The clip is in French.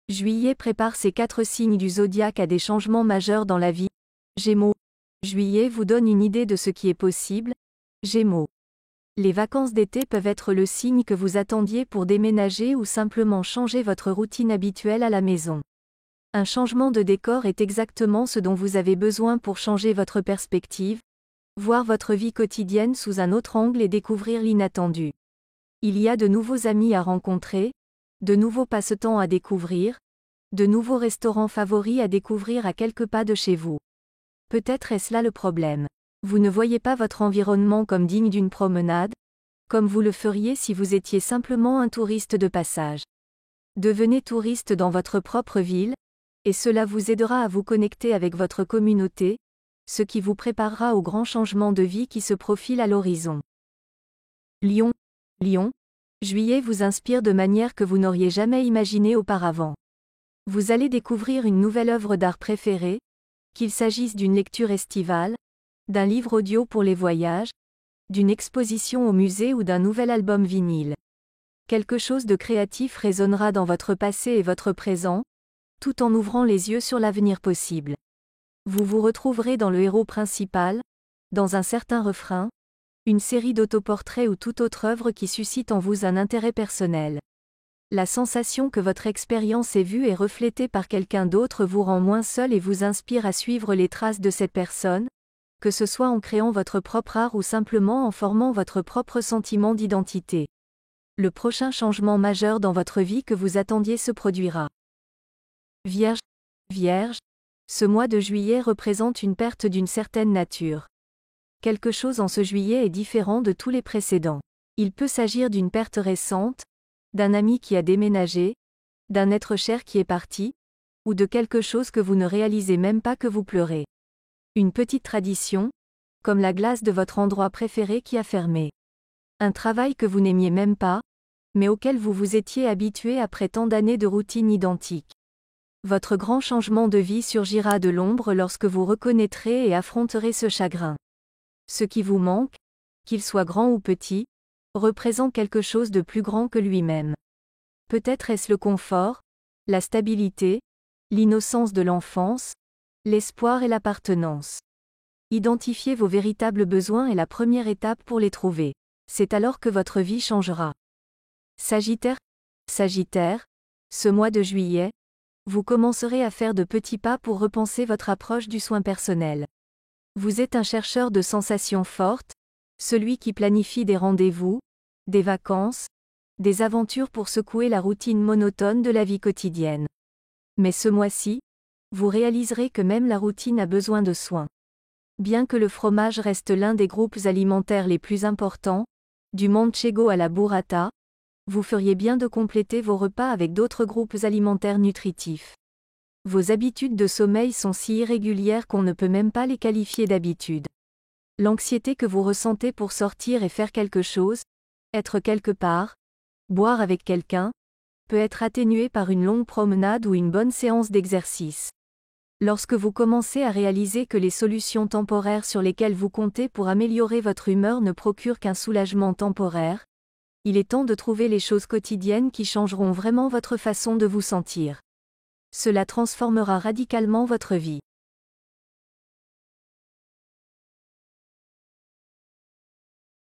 Juillet prépare ces 4 signes du zodiaque à des changements majeurs dans la vie. Gémeaux. Juillet vous donne une idée de ce qui est possible. Gémeaux. Les vacances d'été peuvent être le signe que vous attendiez pour déménager ou simplement changer votre routine habituelle à la maison. Un changement de décor est exactement ce dont vous avez besoin pour changer votre perspective, voir votre vie quotidienne sous un autre angle et découvrir l'inattendu. Il y a de nouveaux amis à rencontrer, de nouveaux passe-temps à découvrir, de nouveaux restaurants favoris à découvrir à quelques pas de chez vous. Peut-être est-ce là le problème. Vous ne voyez pas votre environnement comme digne d'une promenade, comme vous le feriez si vous étiez simplement un touriste de passage. Devenez touriste dans votre propre ville, et cela vous aidera à vous connecter avec votre communauté, ce qui vous préparera aux grands changements de vie qui se profilent à l'horizon. Lion. Lion. Juillet vous inspire de manière que vous n'auriez jamais imaginée auparavant. Vous allez découvrir une nouvelle œuvre d'art préférée, qu'il s'agisse d'une lecture estivale, d'un livre audio pour les voyages, d'une exposition au musée ou d'un nouvel album vinyle. Quelque chose de créatif résonnera dans votre passé et votre présent, tout en ouvrant les yeux sur l'avenir possible. Vous vous retrouverez dans le héros principal, dans un certain refrain, une série d'autoportraits ou toute autre œuvre qui suscite en vous un intérêt personnel. La sensation que votre expérience est vue et reflétée par quelqu'un d'autre vous rend moins seul et vous inspire à suivre les traces de cette personne, que ce soit en créant votre propre art ou simplement en formant votre propre sentiment d'identité. Le prochain changement majeur dans votre vie que vous attendiez se produira. Vierge. Vierge. Ce mois de juillet représente une perte d'une certaine nature. Quelque chose en ce juillet est différent de tous les précédents. Il peut s'agir d'une perte récente, d'un ami qui a déménagé, d'un être cher qui est parti, ou de quelque chose que vous ne réalisez même pas que vous pleurez. Une petite tradition, comme la glace de votre endroit préféré qui a fermé. Un travail que vous n'aimiez même pas, mais auquel vous vous étiez habitué après tant d'années de routine identique. Votre grand changement de vie surgira de l'ombre lorsque vous reconnaîtrez et affronterez ce chagrin. Ce qui vous manque, qu'il soit grand ou petit, représente quelque chose de plus grand que lui-même. Peut-être est-ce le confort, la stabilité, l'innocence de l'enfance, l'espoir et l'appartenance. Identifier vos véritables besoins est la première étape pour les trouver. C'est alors que votre vie changera. Sagittaire. Sagittaire. Ce mois de juillet, vous commencerez à faire de petits pas pour repenser votre approche du soin personnel. Vous êtes un chercheur de sensations fortes, celui qui planifie des rendez-vous, des vacances, des aventures pour secouer la routine monotone de la vie quotidienne. Mais ce mois-ci, vous réaliserez que même la routine a besoin de soins. Bien que le fromage reste l'un des groupes alimentaires les plus importants, du manchego à la burrata, vous feriez bien de compléter vos repas avec d'autres groupes alimentaires nutritifs. Vos habitudes de sommeil sont si irrégulières qu'on ne peut même pas les qualifier d'habitudes. L'anxiété que vous ressentez pour sortir et faire quelque chose, être quelque part, boire avec quelqu'un, peut être atténuée par une longue promenade ou une bonne séance d'exercice. Lorsque vous commencez à réaliser que les solutions temporaires sur lesquelles vous comptez pour améliorer votre humeur ne procurent qu'un soulagement temporaire, il est temps de trouver les choses quotidiennes qui changeront vraiment votre façon de vous sentir. Cela transformera radicalement votre vie.